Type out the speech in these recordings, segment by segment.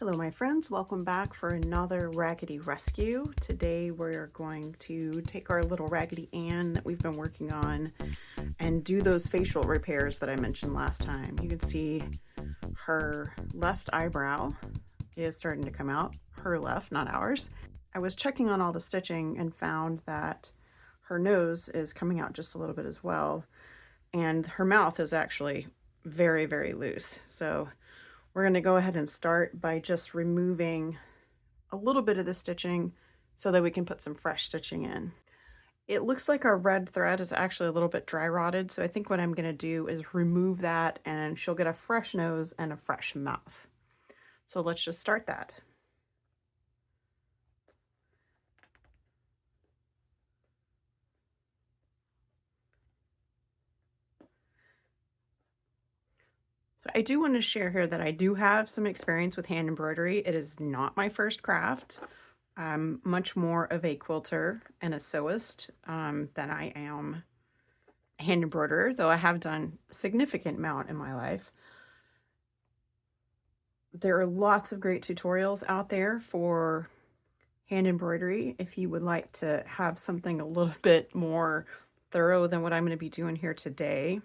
Hello my friends, welcome back for another Raggedy Rescue. Today we're going to take our little Raggedy Ann that we've been working on and do those facial repairs that I mentioned last time. You can see her left eyebrow is starting to come out. Her left, not ours. I was checking on all the stitching and found that her nose is coming out just a little bit as well. And her mouth is actually very, very loose. So we're going to go ahead and start by just removing a little bit of the stitching so that we can put some fresh stitching in. It looks like our red thread is actually a little bit dry rotted, so I think what I'm going to do is remove that and she'll get a fresh nose and a fresh mouth. So let's just start that. So I do want to share here that I do have some experience with hand embroidery. It is not my first craft. I'm much more of a quilter and a sewist than I am a hand embroiderer, though I have done a significant amount in my life. There are lots of great tutorials out there for hand embroidery if you would like to have something a little bit more thorough than what I'm going to be doing here today.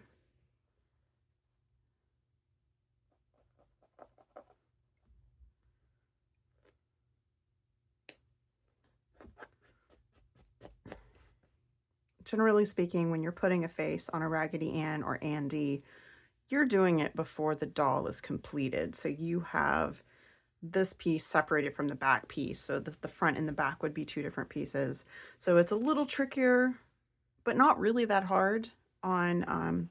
Generally speaking, when you're putting a face on a Raggedy Ann or Andy, you're doing it before the doll is completed. So you have this piece separated from the back piece, so that the front and the back would be two different pieces. So it's a little trickier, but not really that hard on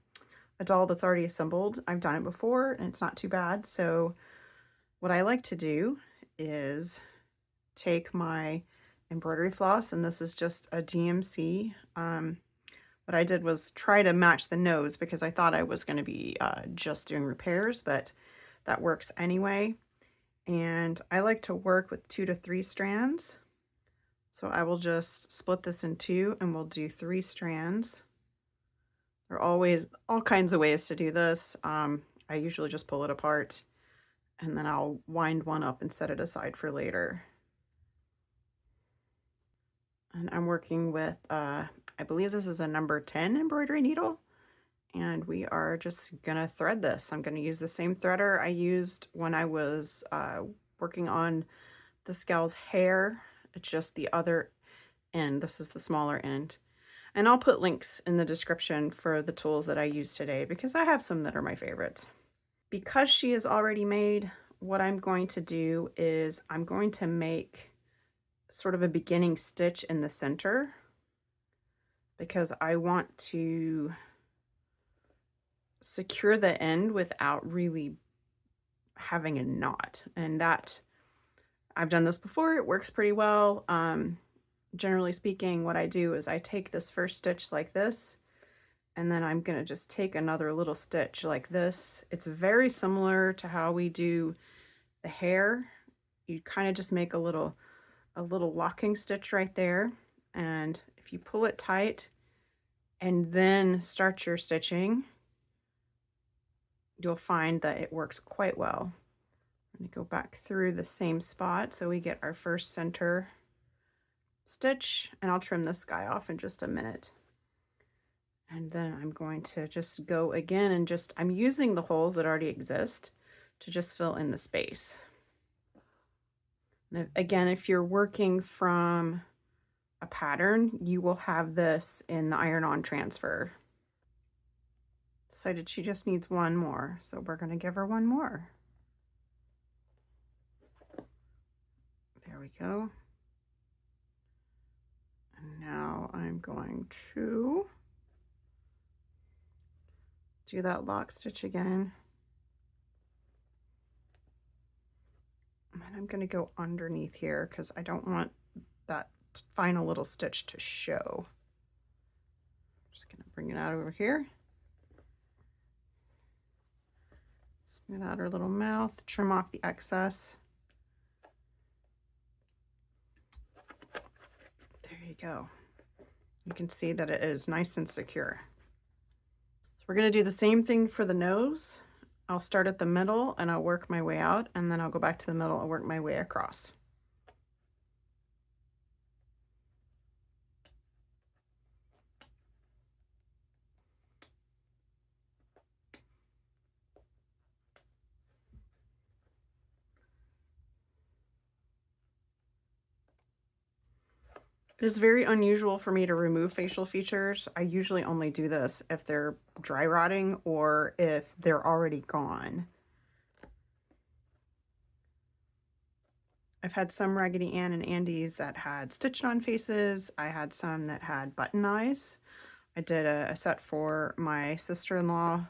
a doll that's already assembled. I've done it before and it's not too bad. So what I like to do is take my embroidery floss, and this is just a DMC. What I did was try to match the nose because I thought I was going to be just doing repairs, but that works anyway. And I like to work with 2 to 3 strands. So I will just split this in 2 and we'll do 3 strands. There are always all kinds of ways to do this. I usually just pull it apart and then I'll wind one up and set it aside for later. And I'm working with, I believe this is a number 10 embroidery needle. And we are just gonna thread this. I'm gonna use the same threader I used when I was working on this gal's hair. It's just the other end. This is the smaller end. And I'll put links in the description for the tools that I use today because I have some that are my favorites. Because she is already made, what I'm going to do is I'm going to make sort of a beginning stitch in the center because I want to secure the end without really having a knot. And that, I've done this before, it works pretty well. Generally speaking, what I do is I take this first stitch like this, and then I'm gonna just take another little stitch like this. It's very similar to how we do the hair. You kind of just make a little locking stitch right there, and if you pull it tight and then start your stitching, you'll find that it works quite well. I'm going to go back through the same spot so we get our first center stitch, and I'll trim this guy off in just a minute. And then I'm going to just go again and I'm using the holes that already exist to just fill in the space. And again, if you're working from a pattern, you will have this in the iron-on transfer. Decided she just needs one more, so we're going to give her one more. There we go. And now I'm going to do that lock stitch again. And I'm going to go underneath here because I don't want that final little stitch to show. Just going to bring it out over here. Smooth out her little mouth, trim off the excess. There you go. You can see that it is nice and secure. So we're going to do the same thing for the nose. I'll start at the middle and I'll work my way out, and then I'll go back to the middle and work my way across. It is very unusual for me to remove facial features. I usually only do this if they're dry rotting or if they're already gone. I've had some Raggedy Ann and Andys that had stitched on faces. I had some that had button eyes. I did a set for my sister-in-law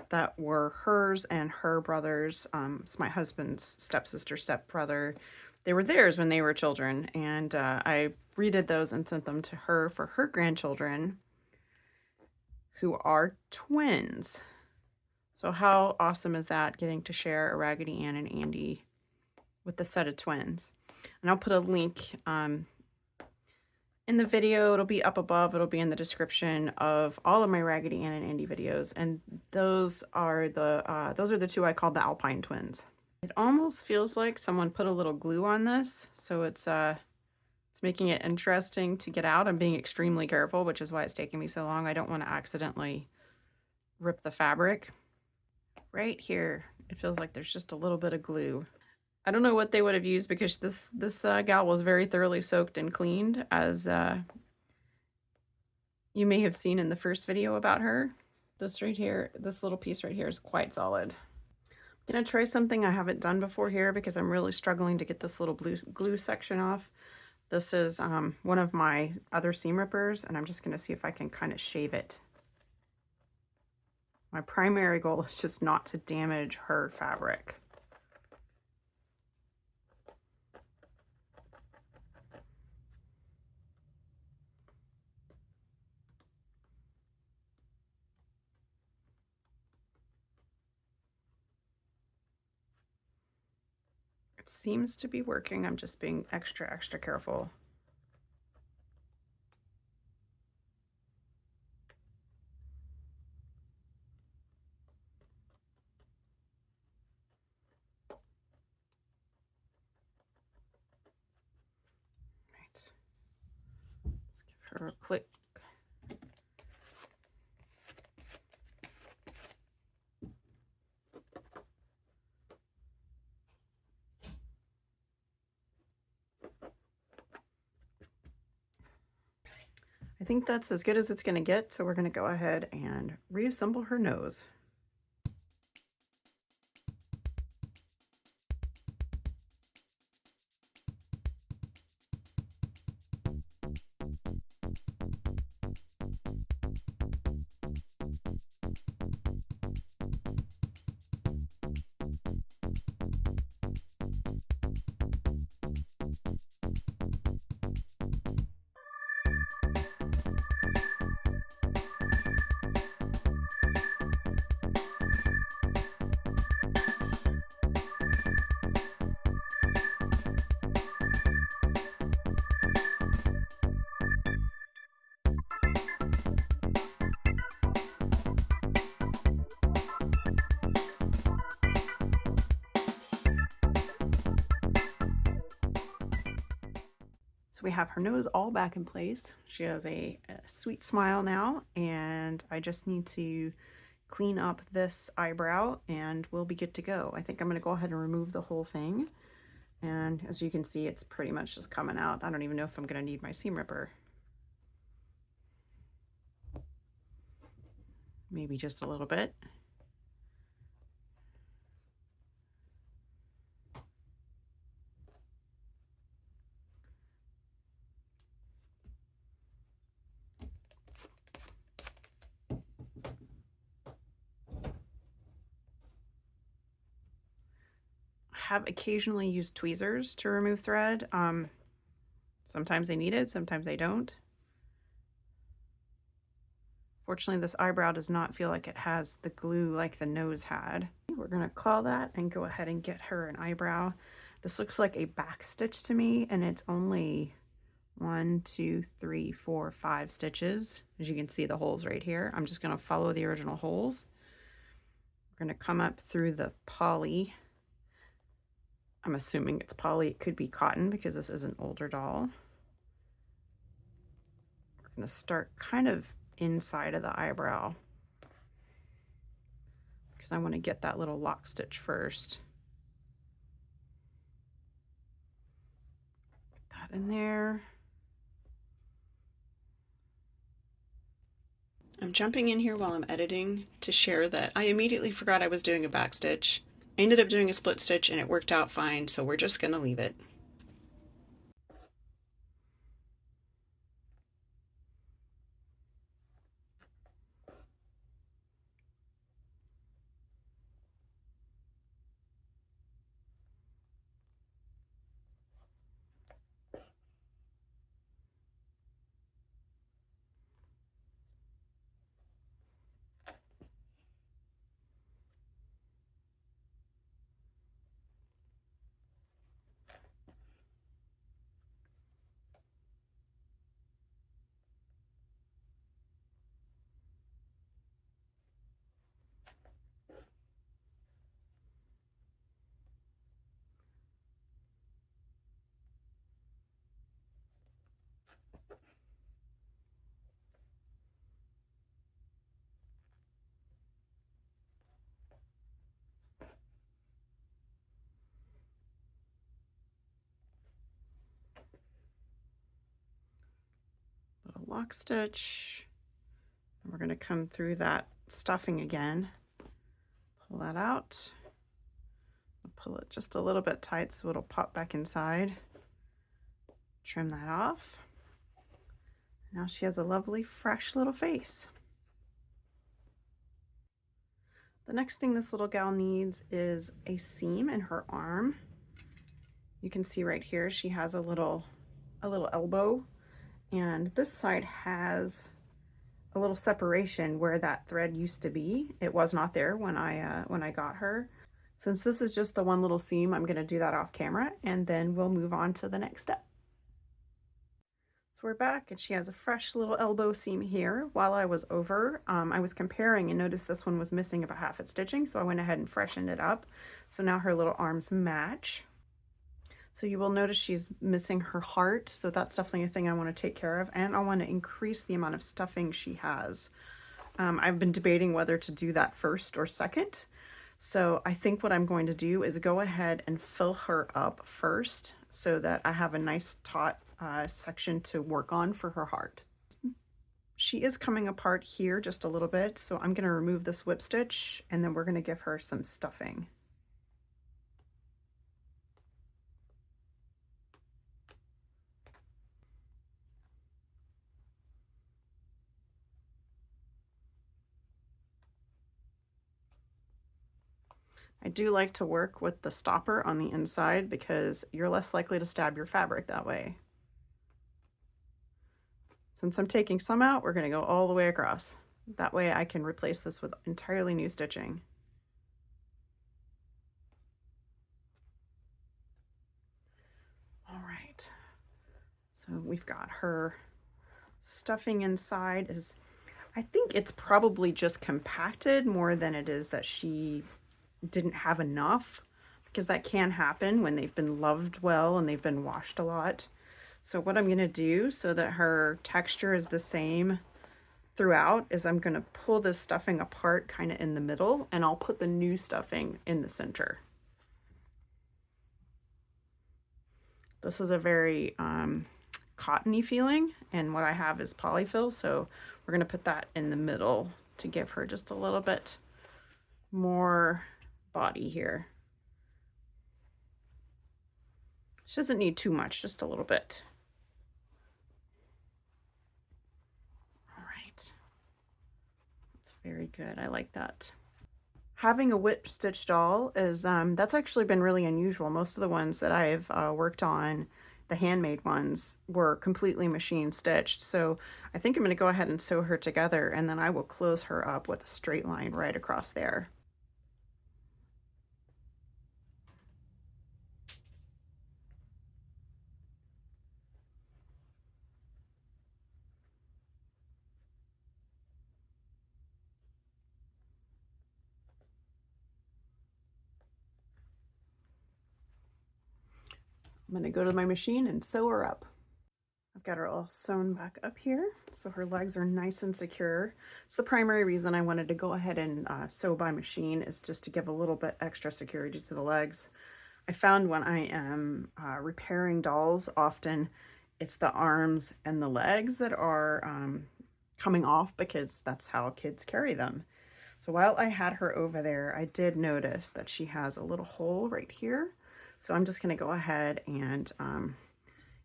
that were hers and her brother's. It's my husband's stepsister, stepbrother. They were theirs when they were children, and I redid those and sent them to her for her grandchildren, who are twins. So how awesome is that, getting to share a Raggedy Ann and Andy with the set of twins? And I'll put a link in the video. It'll be up above. It'll be in the description of all of my Raggedy Ann and Andy videos. And those are the two I call the Alpine twins. It almost feels like someone put a little glue on this, so it's making it interesting to get out. I'm being extremely careful, which is why it's taking me so long. I don't want to accidentally rip the fabric. Right here, it feels like there's just a little bit of glue. I don't know what they would have used, because this gal was very thoroughly soaked and cleaned, as you may have seen in the first video about her. This right here, this little piece right here is quite solid. I'm gonna try something I haven't done before here, because I'm really struggling to get this little glue section off. This is one of my other seam rippers, and I'm just gonna see if I can kind of shave it. My primary goal is just not to damage her fabric. It seems to be working. I'm just being extra careful. Right. Let's give her a quick. I think that's as good as it's going to get, so we're going to go ahead and reassemble her nose. So we have her nose all back in place. She has a sweet smile now, and I just need to clean up this eyebrow and we'll be good to go. I think I'm going to go ahead and remove the whole thing. And as you can see, it's pretty much just coming out. I don't even know if I'm going to need my seam ripper. Maybe just a little bit. Have occasionally used tweezers to remove thread. Sometimes they need it, sometimes they don't. Fortunately, this eyebrow does not feel like it has the glue like the nose had. We're gonna call that and go ahead and get her an eyebrow. This looks like a back stitch to me, and it's only 1, 2, 3, 4, 5 stitches. As you can see, the holes right here. I'm just gonna follow the original holes. We're going to come up through the poly. I'm assuming it's poly. It could be cotton because this is an older doll. We're going to start kind of inside of the eyebrow because I want to get that little lock stitch first. Put that in there. I'm jumping in here while I'm editing to share that I immediately forgot I was doing a back stitch. I ended up doing a split stitch and it worked out fine, so we're just going to leave it. Little lock stitch. And we're going to come through that stuffing again. Pull that out. Pull it just a little bit tight so it'll pop back inside. Trim that off. Now she has a lovely, fresh little face. The next thing this little gal needs is a seam in her arm. You can see right here she has a little elbow, and this side has a little separation where that thread used to be. It was not there when I got her. Since this is just the one little seam, I'm going to do that off camera, and then we'll move on to the next step. So we're back, and she has a fresh little elbow seam here. While I was over, I was comparing and noticed this one was missing about half its stitching, so I went ahead and freshened it up. So now her little arms match. So you will notice she's missing her heart, so that's definitely a thing I want to take care of, and I want to increase the amount of stuffing she has. I've been debating whether to do that first or second. So I think what I'm going to do is go ahead and fill her up first so that I have a nice taut section to work on for her heart. She is coming apart here just a little bit, so I'm going to remove this whip stitch and then we're going to give her some stuffing. I do like to work with the stopper on the inside because you're less likely to stab your fabric that way. Since I'm taking some out, we're going to go all the way across. That way I can replace this with entirely new stitching. All right, so we've got her stuffing inside. I think it's probably just compacted more than it is that she didn't have enough, because that can happen when they've been loved well and they've been washed a lot. So what I'm going to do so that her texture is the same throughout is I'm going to pull this stuffing apart kind of in the middle, and I'll put the new stuffing in the center. This is a very cottony feeling, and what I have is polyfill, so we're going to put that in the middle to give her just a little bit more body here. She doesn't need too much, just a little bit. All right, that's very good. I like that. Having a whip stitch doll is that's actually been really unusual. Most of the ones that I've worked on, the handmade ones, were completely machine stitched. So I think I'm going to go ahead and sew her together, and then I will close her up with a straight line right across there. I'm gonna go to my machine and sew her up. I've got her all sewn back up here, so her legs are nice and secure. It's the primary reason I wanted to go ahead and sew by machine, is just to give a little bit extra security to the legs. I found when I am repairing dolls, often it's the arms and the legs that are coming off, because that's how kids carry them. So while I had her over there, I did notice that she has a little hole right here. So I'm just going to go ahead and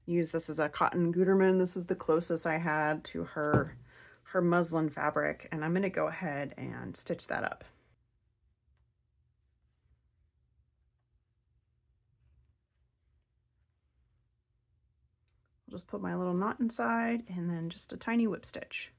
use this as a cotton Gutermann. This is the closest I had to her muslin fabric, and I'm going to go ahead and stitch that up. I'll just put my little knot inside and then just a tiny whip stitch.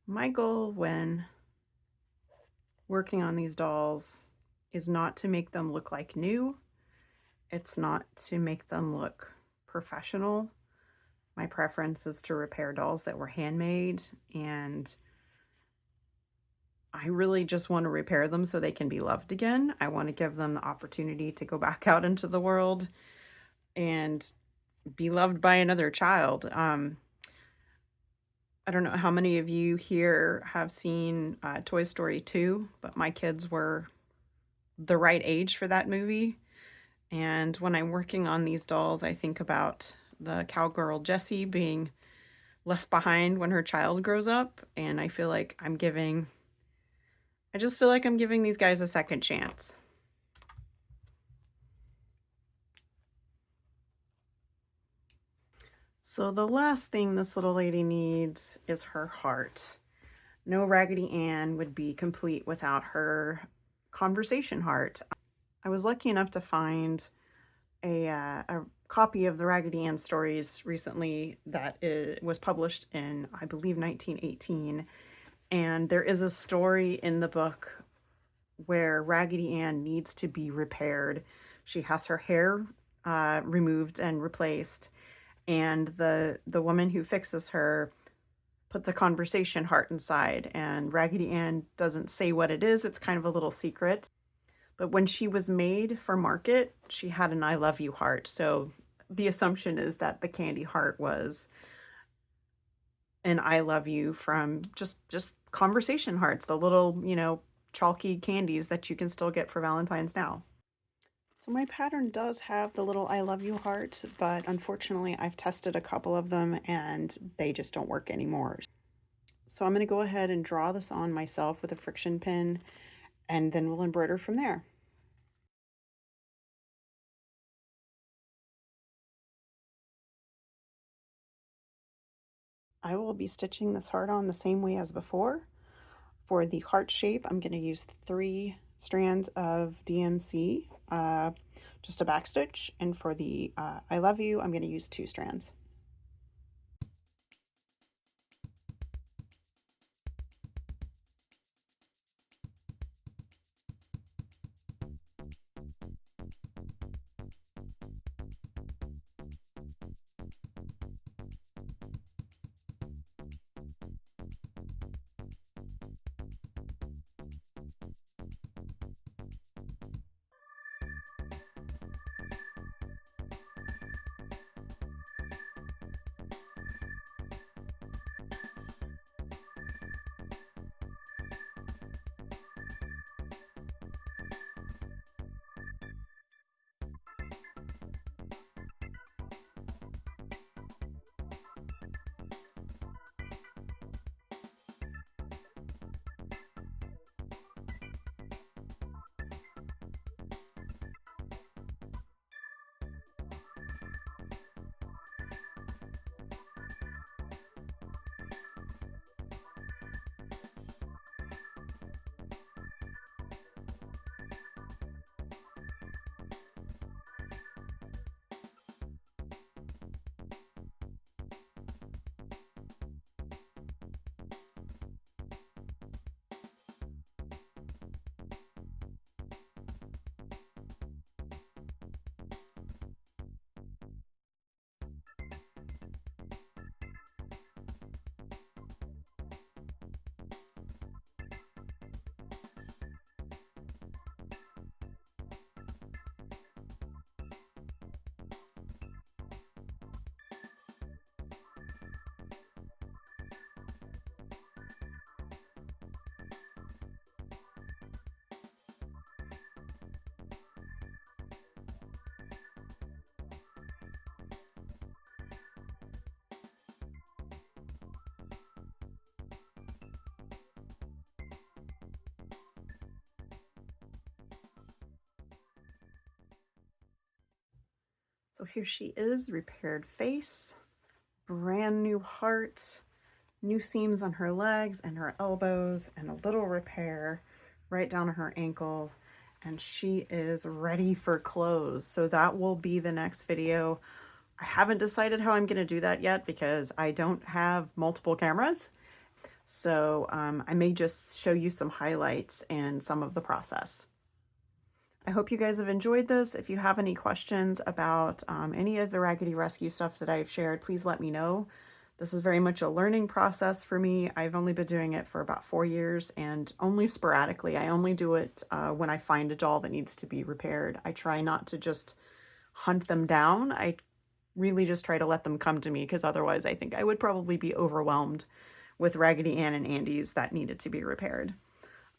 My goal when working on these dolls is not to make them look like new. It's not to make them look professional. My preference is to repair dolls that were handmade, and I really just want to repair them so they can be loved again. I want to give them the opportunity to go back out into the world and be loved by another child. I don't know how many of you here have seen Toy Story 2, but my kids were the right age for that movie. And when I'm working on these dolls, I think about the cowgirl Jessie being left behind when her child grows up. And I feel like I just feel like I'm giving these guys a second chance. So the last thing this little lady needs is her heart. No Raggedy Ann would be complete without her conversation heart. I was lucky enough to find a copy of the Raggedy Ann stories recently that was published in, I believe, 1918. And there is a story in the book where Raggedy Ann needs to be repaired. She has her hair removed and replaced, and the woman who fixes her puts a conversation heart inside, and Raggedy Ann doesn't say what it is. It's kind of a little secret. But when she was made for market, she had an I love you heart. So the assumption is that the candy heart was an I love you from just conversation hearts, the little, chalky candies that you can still get for Valentine's now. So my pattern does have the little I love you heart, but unfortunately I've tested a couple of them and they just don't work anymore. So I'm going to go ahead and draw this on myself with a friction pin, and then we'll embroider from there. I will be stitching this heart on the same way as before. For the heart shape, I'm going to use 3 strands of DMC, just a back stitch, and for the I love you, I'm going to use 2 strands. So here she is, repaired face, brand new heart, new seams on her legs and her elbows, and a little repair right down to her ankle. And she is ready for clothes. So that will be the next video. I haven't decided how I'm gonna do that yet because I don't have multiple cameras. So I may just show you some highlights and some of the process. I hope you guys have enjoyed this. If you have any questions about any of the Raggedy Rescue stuff that I've shared, please let me know. This is very much a learning process for me. I've only been doing it for about 4 years and only sporadically. I only do it when I find a doll that needs to be repaired. I try not to just hunt them down. I really just try to let them come to me because otherwise I think I would probably be overwhelmed with Raggedy Ann and Andy's that needed to be repaired.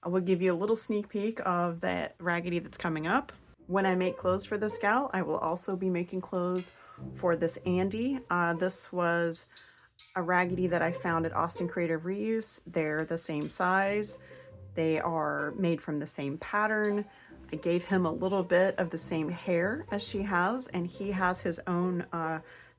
I will give you a little sneak peek of that Raggedy that's coming up. When I make clothes for this gal, I will also be making clothes for this Andy. This was a Raggedy that I found at Austin Creative Reuse. They're the same size. They are made from the same pattern. I gave him a little bit of the same hair as she has, and he has his own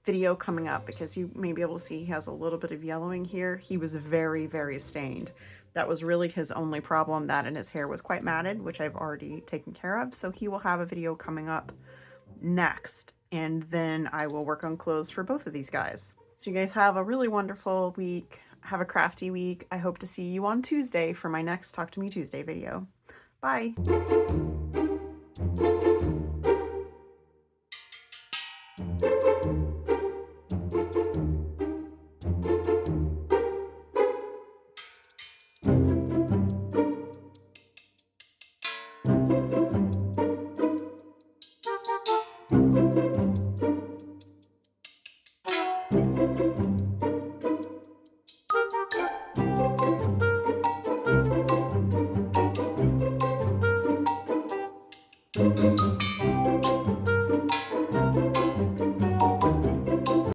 video coming up because you may be able to see he has a little bit of yellowing here. He was very, very stained. That was really his only problem, that and his hair was quite matted, which I've already taken care of. So he will have a video coming up next, and then I will work on clothes for both of these guys. So you guys have a really wonderful week. Have a crafty week. I hope to see you on Tuesday for my next Talk to Me Tuesday video. Bye.